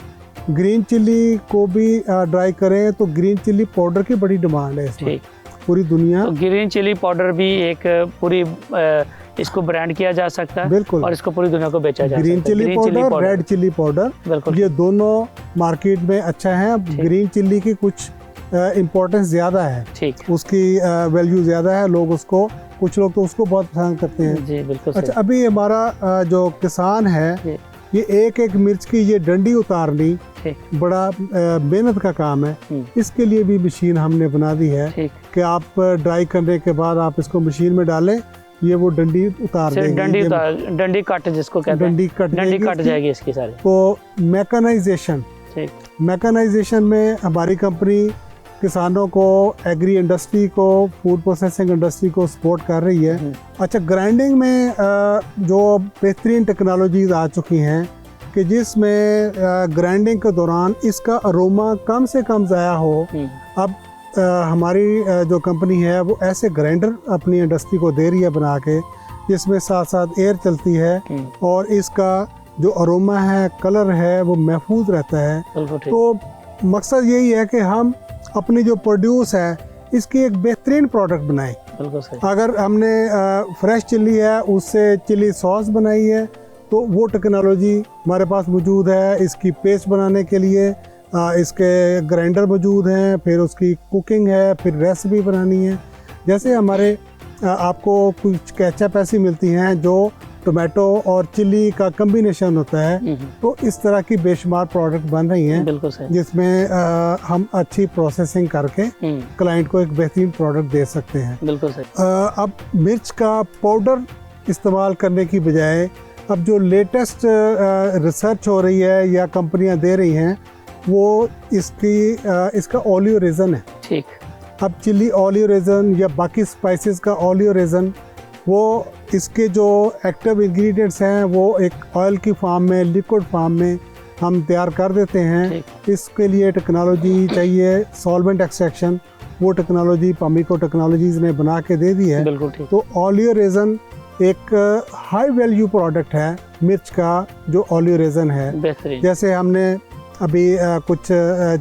ग्रीन चिल्ली को भी ड्राई करें तो ग्रीन चिल्ली पाउडर की बड़ी डिमांड है इसमें पूरी दुनिया। तो ग्रीन चिल्ली पाउडर भी एक पूरी इसको ब्रांड किया जा सकता है। बिल्कुल। और इसको पूरी दुनिया को बेचा जा सकता है। Green chilli powder, red chilli powder, बिल्कुल, ये दोनों मार्केट में अच्छा है। ग्रीन चिल्ली की कुछ इम्पोर्टेंस ज़्यादा है, ठीक, उसकी वैल्यू ज़्यादा है, लोग उसको, कुछ लोग तो उसको बहुत पसंद करते हैं। जी बिल्कुल। अच्छा, अभी हमारा जो किसान है, ये एक एक मिर्च की ये डंडी उतारनी बड़ा मेहनत का काम है। इसके लिए भी मशीन हमने बना दी है कि आप ड्राई करने के बाद आप इसको मशीन में डालें, ये वो डंडी उतार देगी। डंडी कट जिसको कहते हैं, डंडी कट जाएगी इसकी सारी। तो मैकेनाइजेशन में हमारी कंपनी किसानों को, एग्री इंडस्ट्री को, फूड प्रोसेसिंग इंडस्ट्री को सपोर्ट कर रही है। अच्छा, ग्राइंडिंग में जो बेहतरीन टेक्नोलॉजीज आ चुकी हैं कि जिसमें ग्राइंडिंग के दौरान इसका अरोमा कम से कम ज़ाया हो। अब हमारी जो कंपनी है वो ऐसे ग्राइंडर अपनी इंडस्ट्री को दे रही है बना के, जिसमें साथ साथ एयर चलती है और इसका जो अरोमा है, कलर है, वो महफूज रहता है। तो मकसद यही है कि हम अपनी जो प्रोड्यूस है इसकी एक बेहतरीन प्रोडक्ट बनाएं। अगर हमने फ्रेश चिल्ली है उससे चिल्ली सॉस बनाई है, तो वो टेक्नोलॉजी हमारे पास मौजूद है। इसकी पेस्ट बनाने के लिए इसके ग्राइंडर मौजूद हैं, फिर उसकी कुकिंग है, फिर रेसिपी बनानी है। जैसे हमारे आपको कुछ केचप ऐसी मिलती हैं जो टोमेटो और चिल्ली का कम्बिनेशन होता है, तो इस तरह की बेशुमार प्रोडक्ट बन रही हैं जिसमें हम अच्छी प्रोसेसिंग करके क्लाइंट को एक बेहतरीन प्रोडक्ट दे सकते हैं। बिल्कुल सही। अब मिर्च का पाउडर इस्तेमाल करने की बजाय अब जो लेटेस्ट रिसर्च हो रही है या कंपनियां दे रही हैं, वो इसका ओलियो रेजन है। ठीक। अब चिल्ली ओलियो रेजन या बाकी स्पाइसेस का ओलियो रेजन, वो इसके जो एक्टिव इंग्रेडिएंट्स हैं वो एक ऑयल की फॉर्म में, लिक्विड फॉर्म में हम तैयार कर देते हैं। इसके लिए टेक्नोलॉजी चाहिए, सॉल्वेंट एक्सट्रैक्शन, वो टेक्नोलॉजी पमीको टेक्नोलॉजीज ने बना के दे दी है। तो ओलियो रेजन एक हाई वैल्यू प्रोडक्ट है मिर्च का, जो ओलियो रेजन है। जैसे हमने अभी कुछ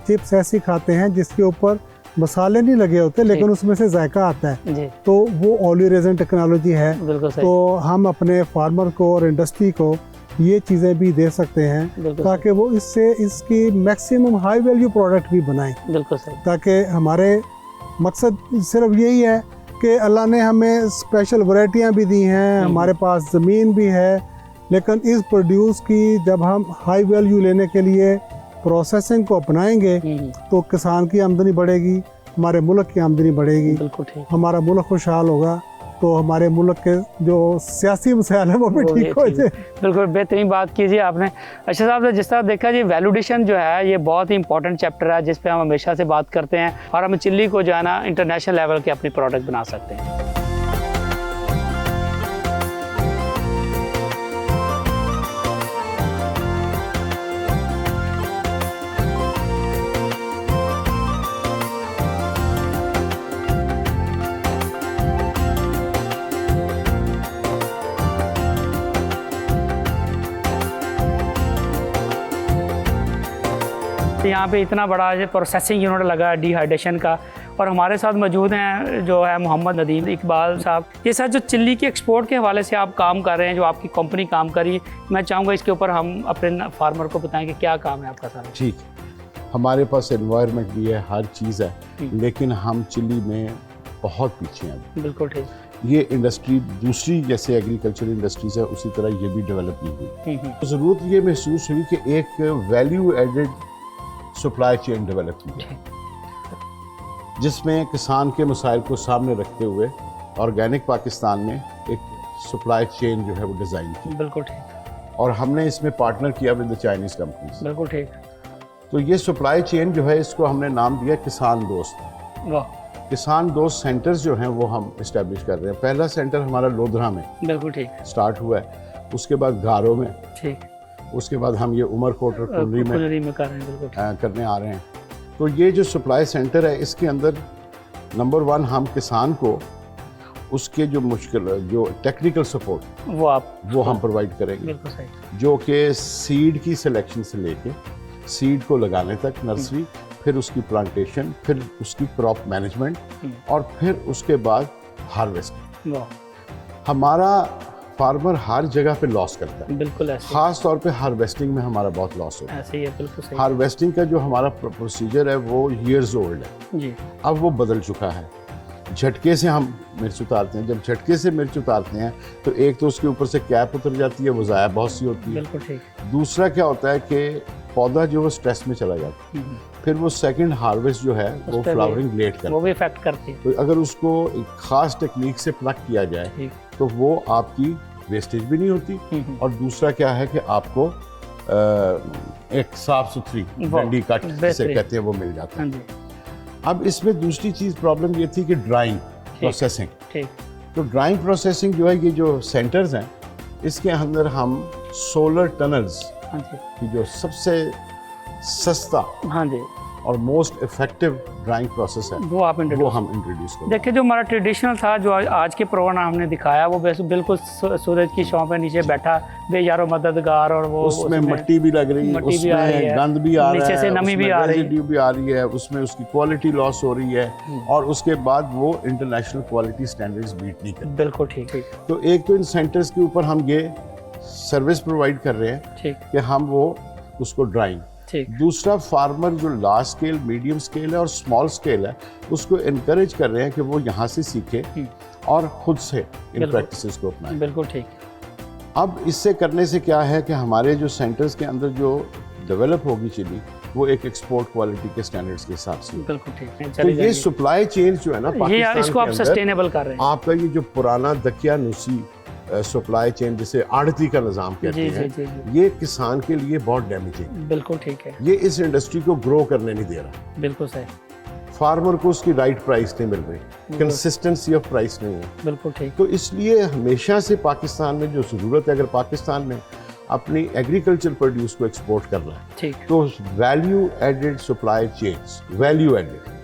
चिप्स ऐसी खाते हैं जिसके ऊपर मसाले नहीं लगे होते, लेकिन उसमें से जायका आता है, तो वो ओलियो रेजन टेक्नोलॉजी है। तो हम अपने फार्मर को और इंडस्ट्री को ये चीज़ें भी दे सकते हैं ताकि वो इससे इसकी मैक्सिमम हाई वैल्यू प्रोडक्ट भी बनाएं। ताकि हमारे मकसद सिर्फ यही है कि अल्लाह ने हमें स्पेशल वैरायटियाँ भी दी हैं, हमारे पास ज़मीन भी है, लेकिन इस प्रोड्यूस की जब हम हाई वैल्यू लेने के लिए प्रोसेसिंग को अपनाएंगे तो किसान की आमदनी बढ़ेगी, हमारे मुल्क की आमदनी बढ़ेगी, हमारा मुल्क खुशहाल होगा, तो हमारे मुल्क के जो सियासी मसाइल है वो भी ठीक हो जाए। बिल्कुल बेहतरीन बात कीजिए आपने। अच्छा साहब, जिस तरह देखा जी, वैल्यूडेशन जो है ये बहुत ही इंपॉर्टेंट चैप्टर है जिस पे हम हमेशा से बात करते हैं और हम चिल्ली को जो है ना इंटरनेशनल लेवल के अपनी प्रोडक्ट बना सकते हैं। यहाँ पे इतना बड़ा जो प्रोसेसिंग यूनिट लगा है डिहाइड्रेशन का। और हमारे साथ मौजूद हैं जो है मोहम्मद नदीम इकबाल साहब। ये सर जो चिल्ली के एक्सपोर्ट के हवाले से आप काम कर रहे हैं, जो आपकी कंपनी काम करी, मैं चाहूँगा इसके ऊपर हम अपने फार्मर को बताएं कि क्या काम है आपका सारा। ठीक, हमारे पास एनवायरनमेंट भी है, हर चीज़ है, लेकिन हम चिली में बहुत पीछे हैं। बिल्कुल ठीक। ये इंडस्ट्री दूसरी जैसे एग्रीकल्चर इंडस्ट्रीज है उसी तरह ये भी डेवलप नहीं हुई। तो ज़रूरत ये महसूस हुई कि एक value added supply chain develop की जाए, जिसमें किसान के मसाइल को सामने रखते हुए ऑर्गेनिक पाकिस्तान में एक सप्लाई चेन जो है वो डिज़ाइन की। बिल्कुल ठीक। और हमने इसमें पार्टनर किया विद द चाइनीज़ कंपनीज। बिल्कुल ठीक। तो ये सप्लाई चेन जो है इसको हमने नाम दिया किसान दोस्त। वाह। किसान दोस्त सेंटर्स जो हैं वो हम इस्टेब्लिश कर रहे हैं। पहला सेंटर हमारा लोधरा में बिल्कुल ठीक स्टार्ट हुआ है, उसके बाद गारो में, ठीक, उसके बाद हम ये उमरकोट और कुल्ली में कर रहे हैं। बिल्कुल ठीक। करने आ रहे हैं। तो ये जो सप्लाई सेंटर है इसके अंदर नंबर 1 हम किसान को उसके जो मुश्किल जो टेक्निकल सपोर्ट वो हम प्रोवाइड करेंगे। बिल्कुल सही। जो कि सीड की सिलेक्शन से लेके सीड को लगाने तक नर्सरी, फिर उसकी प्लांटेशन, फिर उसकी क्रॉप मैनेजमेंट और फिर उसके बाद हार्वेस्टिंग। हमारा फार्मर हर जगह पे लॉस करता है। बिल्कुल ऐसे। खास तौर पे हार्वेस्टिंग में हमारा बहुत लॉस होता है। ऐसे ही है। बिल्कुल सही। हार्वेस्टिंग का जो हमारा प्रोसीजर है वो ईयर्स ओल्ड है जी। अब वो बदल चुका है। झटके से हम मिर्च उतारते हैं, जब झटके से मिर्च उतारते हैं तो एक तो उसके ऊपर से कैप उतर जाती है, वो ज़ाया बहुत सी होती है। बिल्कुल ठीक। दूसरा क्या होता है कि पौधा जो वो स्ट्रेस में चला जाता है, फिर वो सेकंड हार्वेस्ट जो है वो फ्लावरिंग लेट करता है, वो भी इफेक्ट करती है। तो अगर उसको एक खास टेक्निक से प्लग किया जाए तो वो आपकी वेस्टेज भी नहीं होती। और दूसरा क्या है कि आपको एक साफ सुथरी डंडी कट जिसे कहते हैं वो मिल जाता है। अब इसमें दूसरी चीज़ प्रॉब्लम ये थी कि ड्राइंग प्रोसेसिंग। ठीक। तो ड्राइंग प्रोसेसिंग जो है, ये जो सेंटर्स हैं इसके अंदर हम सोलर टनल्स की जो सबसे सस्ता और मोस्ट इफेक्टिव ड्राइंग प्रोसेस है वो हम इंट्रोड्यूस करें। देखिए जो हमारा ट्रेडिशनल था, जो आज के प्रोग्राम हमने दिखाया, वो बिल्कुल सूरज की छांव पे नीचे बैठा बेयारो मददगार, और वो उसमें मट्टी भी लग रही है, उसमें गंद भी आ रहा है, नीचे से नमी भी आ रही है, उसमें उसकी क्वालिटी लॉस हो रही है, और उसके बाद वो इंटरनेशनल क्वालिटी स्टैंडर्ड्स बीट नहीं करती। बिल्कुल ठीक। तो एक तो इन सेंटर्स के ऊपर हम ये सर्विस प्रोवाइड कर रहे हैं कि हम वो उसको ड्राइंग। दूसरा, फार्मर जो लार्ज स्केल, मीडियम स्केल है और स्मॉल स्केल है, उसको इनकरेज कर रहे हैं कि वो यहाँ से सीखे और खुद से इन प्रैक्टिसेस को अपनाएं। बिल्कुल ठीक। अब इससे करने से क्या है कि हमारे जो सेंटर्स के अंदर जो डेवलप होगी चिली, वो एक एक्सपोर्ट क्वालिटी के स्टैंडर्ड्स के हिसाब से। बिल्कुल ठीक। तो ये सप्लाई चेन जो है ना पाकिस्तान इसको आप सस्टेनेबल कर रहे हैं। आपका ये जो पुराना दकियानुसी सप्लाई चेन जिसे आड़ती का निज़ाम कहते हैं, ये किसान के लिए बहुत डैमेजिंग। बिल्कुल ठीक है। ये इस इंडस्ट्री को ग्रो करने नहीं दे रहा। बिल्कुल सही। फार्मर को उसकी राइट प्राइस नहीं मिल रही, कंसिस्टेंसी ऑफ प्राइस नहीं है। बिल्कुल ठीक। तो इसलिए हमेशा से पाकिस्तान में जो ज़रूरत है, अगर पाकिस्तान में अपनी एग्रीकल्चर प्रोड्यूस को एक्सपोर्ट करना है तो value added supply chains, value added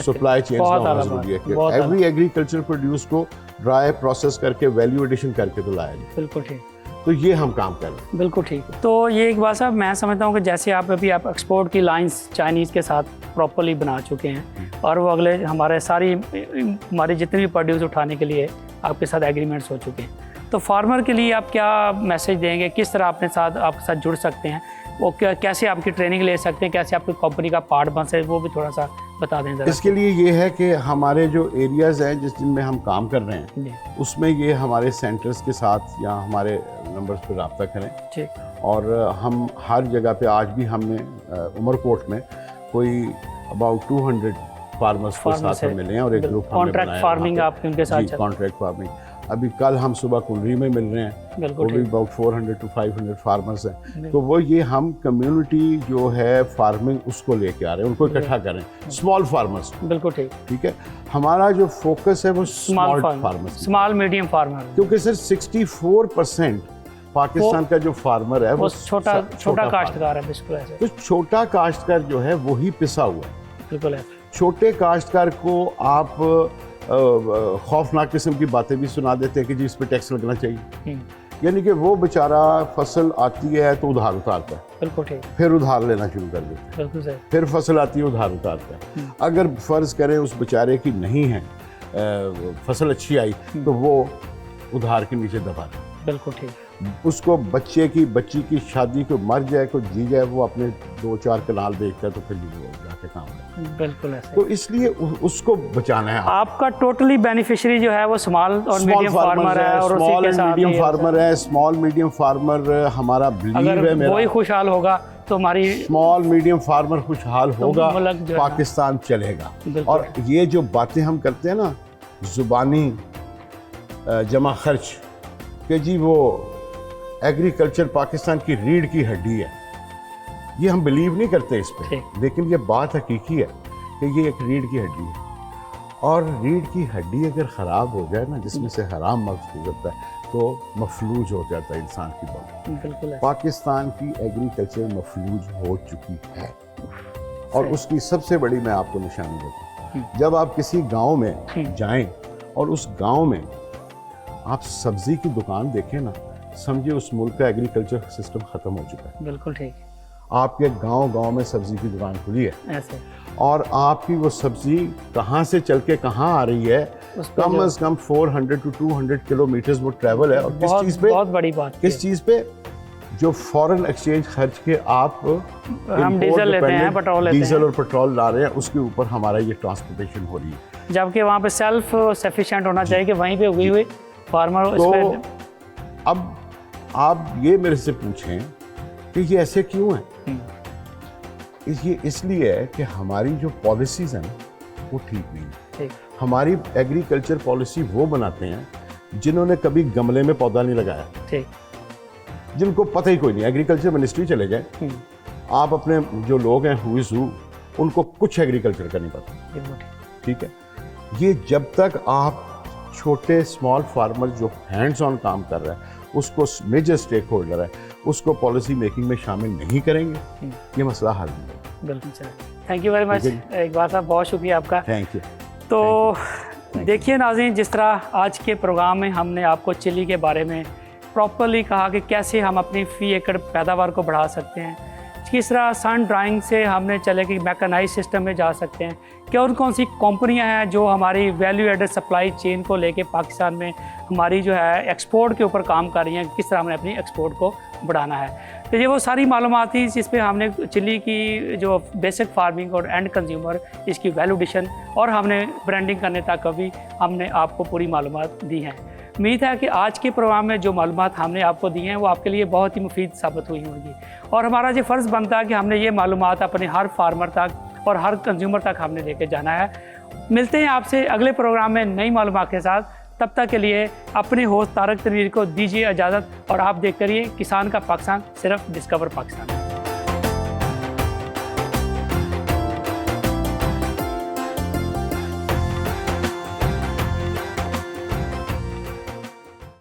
supply chains होना जरूरी है कि एवरी एग्रीकल्चर प्रोड्यूस को ड्राई प्रोसेस करके वैल्यू एडिशन करके तो लाया जाए। बिल्कुल ठीक। तो ये हम काम कर रहे हैं। बिल्कुल ठीक। तो ये एक बात साहब, मैं समझता हूँ कि जैसे आप एक्सपोर्ट की लाइंस चाइनीज़ के साथ प्रॉपर्ली बना चुके हैं, और वो अगले हमारी जितनी भी प्रोड्यूस उठाने के लिए आपके साथ एग्रीमेंट्स हो चुके हैं, तो फार्मर के लिए आप क्या मैसेज देंगे? किस तरह आपके साथ जुड़ सकते हैं? वो कैसे आपकी ट्रेनिंग ले सकते हैं? कैसे आपकी कंपनी का पार्ट बन सकते हैं? वो भी थोड़ा सा बता दें जरा। इसके लिए ये है कि हमारे जो एरियाज़ हैं जिनमें हम काम कर रहे हैं, उसमें ये हमारे सेंटर्स के साथ या हमारे नंबर्स पर रब्ता करें। ठीक। और हम हर जगह पे, आज भी हमने उमरकोट में कोई अबाउट 200 फार्मर्स के साथ में मिले हैं और एक ग्रुप कॉन्ट्रैक्ट फार्मिंग आप उनके साथ। कॉन्ट्रैक्ट फार्मिंग अभी कल हम सुबह कुलरी में मिल रहे हैं, वो भी अबाउट 400 to 500 फार्मर्स हैं। तो वो ये हम कम्युनिटी जो है फार्मिंग उसको लेके आ रहे हैं, उनको इकट्ठा करें, स्मॉल फार्मर्स। बिल्कुल ठीक। ठीक है, हमारा जो फोकस है वो small farmers, small medium farmer, क्योंकि सर 64% पाकिस्तान का जो फार्मर है वो छोटा काश्तकार है। बिल्कुल ऐसे। तो छोटा काश्तकार जो है वही पिसा हुआ है। बिल्कुल ऐसे। छोटे काश्तकार को आप खौफनाक किस्म की बातें भी सुना देते हैं कि जी इस पर टैक्स लगना चाहिए, यानी कि वो बेचारा फसल आती है तो उधार उतारता है, बिल्कुल ठीक, फिर उधार लेना शुरू कर देता है, बिल्कुल सही, फिर फसल आती है उधार उतारता है। अगर फ़र्ज़ करें उस बेचारे की नहीं है फसल अच्छी आई तो वो उधार के नीचे दबा दे, बिल्कुल ठीक, उसको बच्ची की शादी को मर जाए को जी जाए, वो अपने 2-4 कनाल देखता है तो फिर वो जाके काम है। बिल्कुल ऐसे। तो इसलिए उसको बचाना है। आपका टोटली बेनिफिशियरी जो है वो स्मॉल और मीडियम फार्मर है, और उसी स्मॉल के एंड साथ मीडियम फार्मर है। स्मॉल मीडियम फार्मर हमारा बिलीव है अगर मेरा, वही खुशहाल होगा तो हमारी स्मॉल मीडियम फार्मर खुशहाल होगा, मुल्क जो है पाकिस्तान चलेगा। बिल्कुल। और ये जो बातें हम करते हैं ना, जुबानी जमा खर्च, कि जी वो एग्रीकल्चर पाकिस्तान की रीढ़ की हड्डी है, ये हम बिलीव नहीं करते इस पे, ठीक। लेकिन ये बात हकीकी है कि ये एक रीढ़ की हड्डी है। और रीढ़ की हड्डी अगर ख़राब हो जाए ना, जिसमें से हराम मक्स गुजरता है, तो मफलूज हो जाता है इंसान की बॉडी। बिल्कुल ऐसे। पाकिस्तान की एग्रीकल्चर मफलूज हो चुकी है, और उसकी सबसे बड़ी मैं आपको निशानी देता हूँ। जब आप किसी गांव में जाएं और उस गांव में आप सब्जी की दुकान देखें ना, समझिए उस मुल्क का एग्रीकल्चर सिस्टम ख़त्म हो चुका है। बिल्कुल ठीक, आपके गांव में सब्जी की दुकान खुली है, ऐसे और आपकी वो सब्जी कहाँ से चल के कहाँ आ रही है, उस पे कम जो- से कम 400 to 200 किलोमीटर्स वो ट्रैवल है। और किस बहुत चीज़ पे, बहुत बड़ी बात किस है। चीज़ पे? जो फॉरेन एक्सचेंज खर्च के आप हम डीजल लेते हैं, पेट्रोल लेते डीजल हैं, और पेट्रोल ला रहे हैं, उसके ऊपर हमारा ये ट्रांसपोर्टेशन हो रही है। जबकि वहाँ पे सेल्फ सफिशिएंट होना चाहिए कि वहीं पे उगी हुई फार्मर इस तो पे। अब आप ये मेरे से पूछें कि ये ऐसे क्यों है? ये इसलिए है कि हमारी जो पॉलिसीज़ हैं वो ठीक नहीं है। ठीक, हमारी एग्रीकल्चर पॉलिसी वो बनाते हैं जिन्होंने कभी गमले में पौधा नहीं लगाया, ठीक, जिनको पता ही कोई नहीं। एग्रीकल्चर मिनिस्ट्री चले जाए, आप अपने जो लोग हैं हु इज़ हु, उनको कुछ एग्रीकल्चर का नहीं पता। बिल्कुल ठीक। ठीक है, ये जब तक आप छोटे स्मॉल फार्मर जो हैंड्स ऑन काम कर रहा है, उसको मेजर स्टेक होल्डर है, उसको पॉलिसी मेकिंग में शामिल नहीं करेंगे, ये मसला हल नहीं होगा। बिल्कुल sir, thank you very much. एक बार साहब बहुत शुक्रिया आपका। Thank you. तो देखिए नाज़रीन, जिस तरह आज के प्रोग्राम में हमने आपको चिली के बारे में प्रॉपरली कहा कि कैसे हम अपनी फ़ी एकड़ पैदावार को बढ़ा सकते हैं, किस तरह सन ड्राइंग से हमने चले कि मैकेनाइज सिस्टम में जा सकते हैं, कौन कौन सी कंपनियां हैं जो हमारी वैल्यू एडेड सप्लाई चेन को लेके पाकिस्तान में हमारी जो है एक्सपोर्ट के ऊपर काम कर रही हैं, किस तरह हमने अपनी एक्सपोर्ट को बढ़ाना है। तो ये वो सारी मालूमात थी जिस पे हमने चिली की जो बेसिक फार्मिंग और एंड कंज्यूमर, इसकी वैल्यू एडिशन और हमने ब्रांडिंग करने तक भी हमने आपको पूरी मालूमात दी हैं। उम्मीद है कि आज के प्रोग्राम में जो मालूमात हमने आपको दी हैं वो आपके लिए बहुत ही मुफीद साबित हुई होंगी, और हमारा ये फ़र्ज़ बनता है कि हमने ये मालूमात अपने हर फार्मर तक और हर कंज्यूमर तक हमने लेके जाना है। मिलते हैं आपसे अगले प्रोग्राम में नई मालूमात के साथ। तब तक के लिए अपने होस्ट तारक तनवीर को दीजिए इजाज़त, और आप देखते रहिए किसान का पाकिस्तान, सिर्फ डिस्कवर पाकिस्तान।